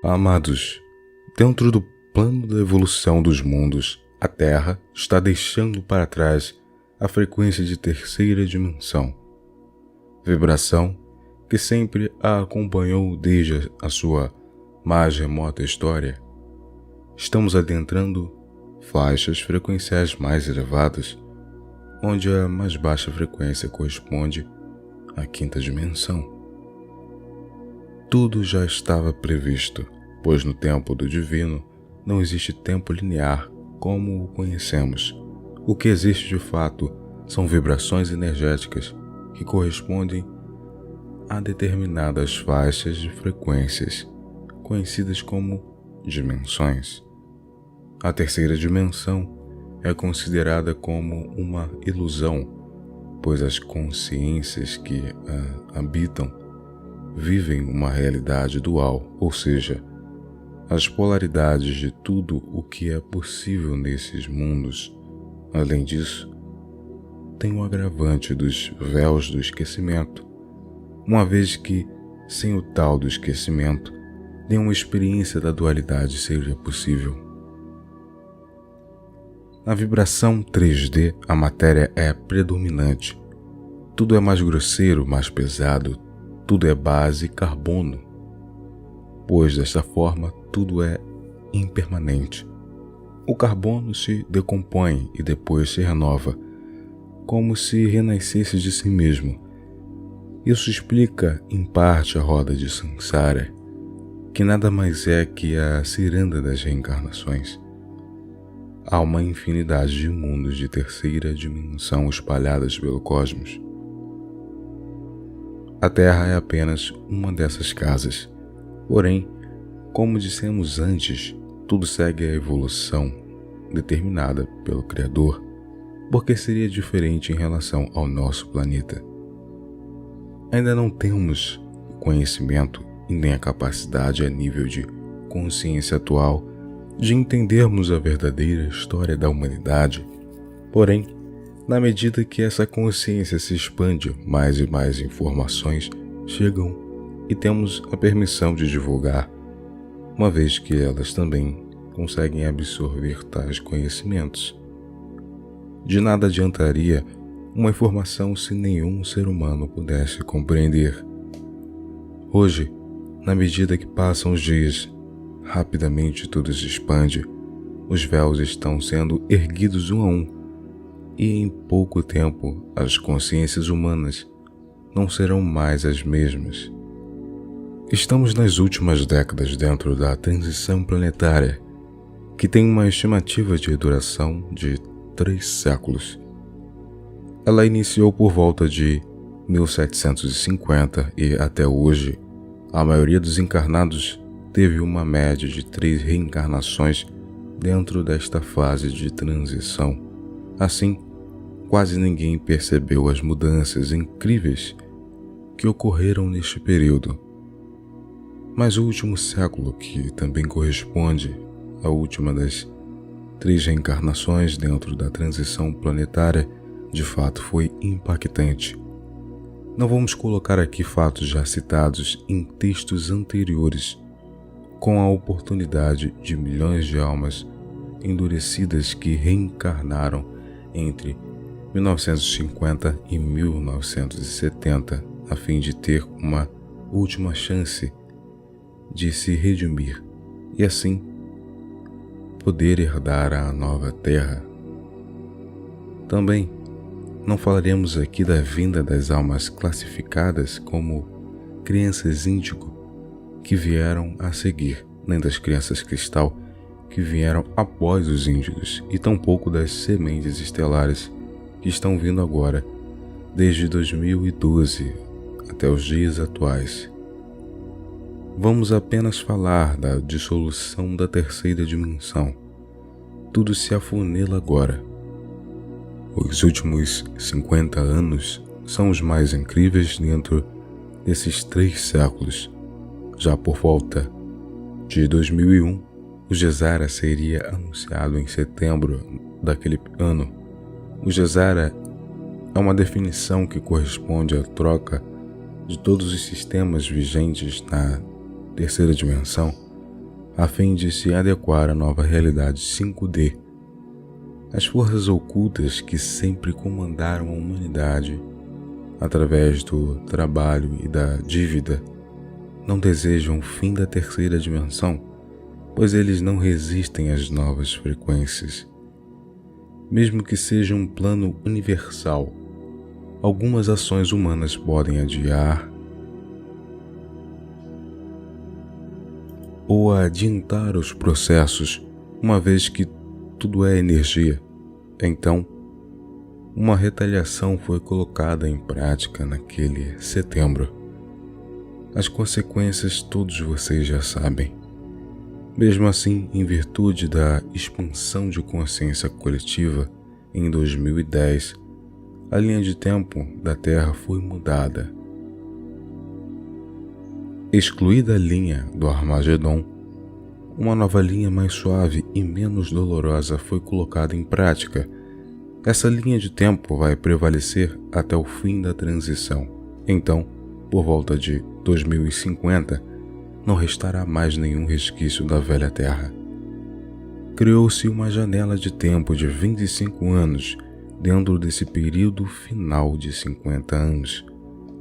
Amados, dentro do plano da evolução dos mundos, a Terra está deixando para trás a frequência de terceira dimensão, vibração que sempre a acompanhou desde a sua mais remota história. Estamos adentrando faixas frequenciais mais elevadas, onde a mais baixa frequência corresponde à quinta dimensão. Tudo já estava previsto, pois no tempo do divino não existe tempo linear como o conhecemos. O que existe de fato são vibrações energéticas que correspondem a determinadas faixas de frequências, conhecidas como dimensões. A terceira dimensão é considerada como uma ilusão, pois as consciências que a habitam vivem uma realidade dual, ou seja, as polaridades de tudo o que é possível nesses mundos. Além disso, tem o agravante dos véus do esquecimento, uma vez que, sem o tal do esquecimento, nenhuma experiência da dualidade seria possível. Na vibração 3D, a matéria é predominante. Tudo é mais grosseiro, mais pesado, tudo é base carbono, pois desta forma tudo é impermanente. O carbono se decompõe e depois se renova, como se renascesse de si mesmo. Isso explica, em parte, a roda de Sansara, que nada mais é que a ciranda das reencarnações. Há uma infinidade de mundos de terceira dimensão espalhadas pelo cosmos. A Terra é apenas uma dessas casas. Porém, como dissemos antes, tudo segue a evolução determinada pelo Criador, porque seria diferente em relação ao nosso planeta. Ainda não temos o conhecimento e nem a capacidade a nível de consciência atual de entendermos a verdadeira história da humanidade. Porém, na medida que essa consciência se expande, mais e mais informações chegam e temos a permissão de divulgar, uma vez que elas também conseguem absorver tais conhecimentos. De nada adiantaria uma informação se nenhum ser humano pudesse compreender. Hoje, na medida que passam os dias, rapidamente tudo se expande, os véus estão sendo erguidos um a um, e em pouco tempo as consciências humanas não serão mais as mesmas. Estamos nas últimas décadas dentro da transição planetária, que tem uma estimativa de duração de 3 séculos. Ela iniciou por volta de 1750 e até hoje, a maioria dos encarnados teve uma média de 3 reencarnações dentro desta fase de transição. Assim, quase ninguém percebeu as mudanças incríveis que ocorreram neste período. Mas o último século, que também corresponde à última das 3 reencarnações dentro da transição planetária, de fato foi impactante. Não vamos colocar aqui fatos já citados em textos anteriores, com a oportunidade de milhões de almas endurecidas que reencarnaram entre 1950 e 1970, a fim de ter uma última chance de se redimir e assim poder herdar a nova terra. Também não falaremos aqui da vinda das almas classificadas como crianças índigo que vieram a seguir, nem das crianças cristal que vieram após os índigos, e tampouco das sementes estelares que estão vindo agora, desde 2012 até os dias atuais. Vamos apenas falar da dissolução da terceira dimensão. Tudo se afunila agora. Os últimos 50 anos são os mais incríveis dentro desses 3 séculos. Já por volta de 2001, o Gesara seria anunciado em setembro daquele ano. O Gesara é uma definição que corresponde à troca de todos os sistemas vigentes na terceira dimensão a fim de se adequar à nova realidade 5D. As forças ocultas que sempre comandaram a humanidade, através do trabalho e da dívida, não desejam o fim da terceira dimensão, pois eles não resistem às novas frequências. Mesmo que seja um plano universal, algumas ações humanas podem adiar ou adiantar os processos, uma vez que tudo é energia. Então, uma retaliação foi colocada em prática naquele setembro. As consequências todos vocês já sabem. Mesmo assim, em virtude da expansão de consciência coletiva, em 2010, a linha de tempo da Terra foi mudada. Excluída a linha do Armagedon, uma nova linha mais suave e menos dolorosa foi colocada em prática. Essa linha de tempo vai prevalecer até o fim da transição. Então, por volta de 2050, não restará mais nenhum resquício da velha Terra. Criou-se uma janela de tempo de 25 anos dentro desse período final de 50 anos.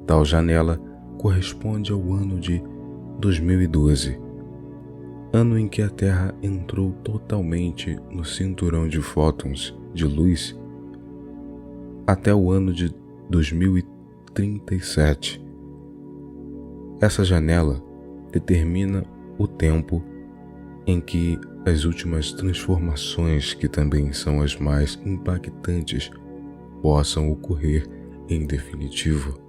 Tal janela corresponde ao ano de 2012, ano em que a Terra entrou totalmente no cinturão de fótons de luz, até o ano de 2037. Essa janela determina o tempo em que as últimas transformações, que também são as mais impactantes, possam ocorrer em definitivo.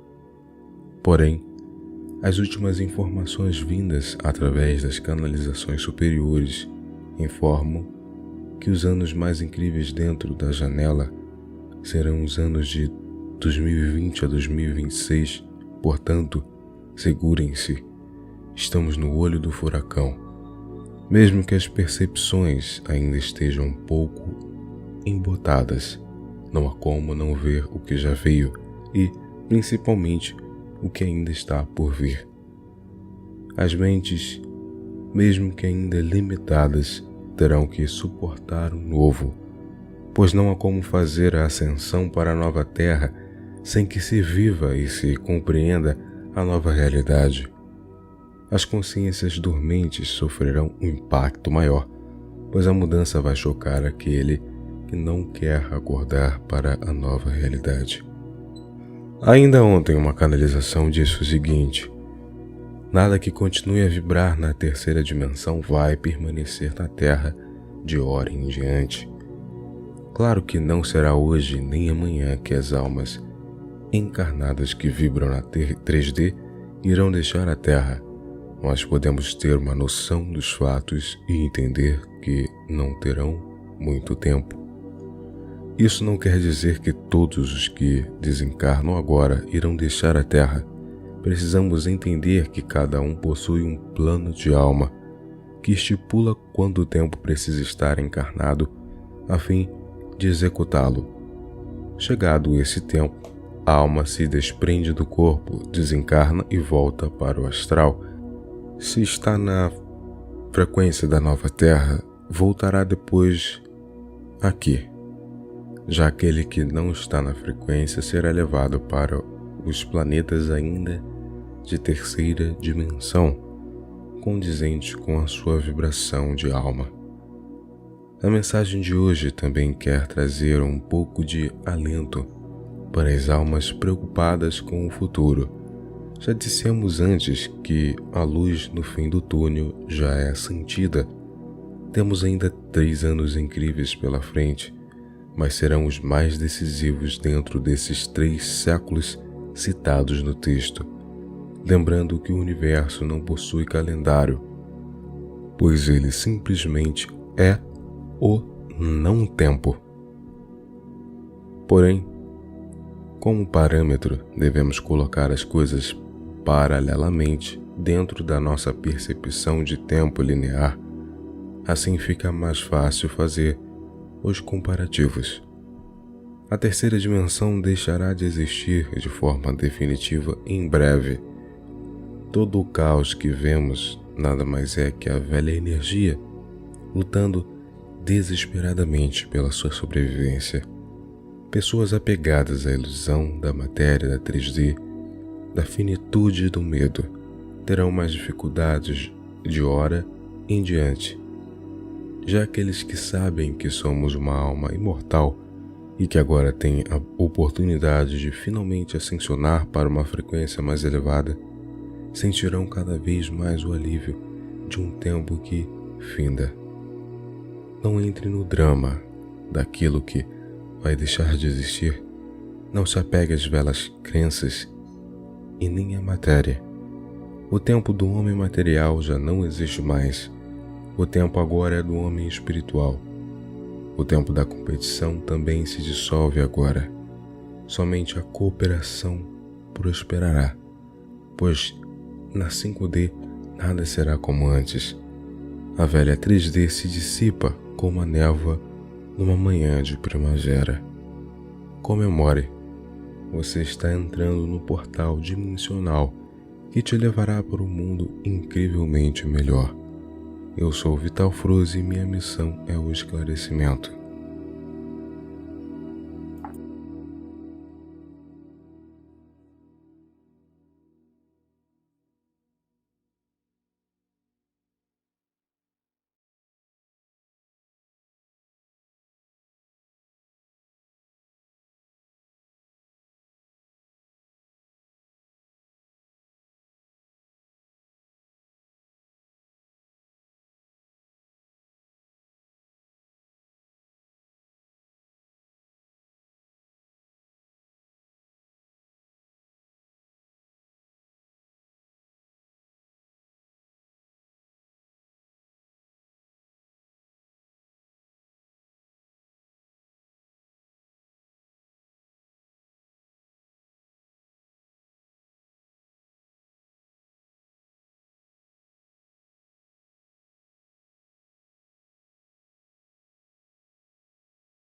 Porém, as últimas informações vindas através das canalizações superiores informam que os anos mais incríveis dentro da janela serão os anos de 2020 a 2026. Portanto, segurem-se, estamos no olho do furacão. Mesmo que as percepções ainda estejam um pouco embotadas, não há como não ver o que já veio e, principalmente, o que ainda está por vir. As mentes, mesmo que ainda limitadas, terão que suportar o novo, pois não há como fazer a ascensão para a nova Terra sem que se viva e se compreenda a nova realidade. As consciências dormentes sofrerão um impacto maior, pois a mudança vai chocar aquele que não quer acordar para a nova realidade. Ainda ontem uma canalização disse o seguinte: nada que continue a vibrar na terceira dimensão vai permanecer na Terra de hora em diante. Claro que não será hoje nem amanhã que as almas encarnadas que vibram na 3D irão deixar a Terra. Nós podemos ter uma noção dos fatos e entender que não terão muito tempo. Isso não quer dizer que todos os que desencarnam agora irão deixar a Terra. Precisamos entender que cada um possui um plano de alma que estipula quanto tempo precisa estar encarnado a fim de executá-lo. Chegado esse tempo, a alma se desprende do corpo, desencarna e volta para o astral. Se está na frequência da nova Terra, voltará depois aqui. Já aquele que não está na frequência será levado para os planetas ainda de terceira dimensão, condizente com a sua vibração de alma. A mensagem de hoje também quer trazer um pouco de alento para as almas preocupadas com o futuro. Já dissemos antes que a luz no fim do túnel já é sentida. Temos ainda 3 anos incríveis pela frente, mas serão os mais decisivos dentro desses 3 séculos citados no texto. Lembrando que o universo não possui calendário, pois ele simplesmente é o não tempo. Porém, como parâmetro, devemos colocar as coisas paralelamente dentro da nossa percepção de tempo linear. Assim fica mais fácil fazer os comparativos. A terceira dimensão deixará de existir de forma definitiva em breve. Todo o caos que vemos nada mais é que a velha energia lutando desesperadamente pela sua sobrevivência. Pessoas apegadas à ilusão da matéria da 3D, da finitude e do medo, terão mais dificuldades de hora em diante. Já aqueles que sabem que somos uma alma imortal e que agora têm a oportunidade de finalmente ascensionar para uma frequência mais elevada, sentirão cada vez mais o alívio de um tempo que finda. Não entre no drama daquilo que vai deixar de existir. Não se apegue às velas crenças e nem à matéria. O tempo do homem material já não existe mais. O tempo agora é do homem espiritual. O tempo da competição também se dissolve agora. Somente a cooperação prosperará, pois na 5D nada será como antes. A velha 3D se dissipa como a névoa numa manhã de primavera. Comemore, você está entrando no portal dimensional que te levará para um mundo incrivelmente melhor. Eu sou Vital Froze e minha missão é o esclarecimento.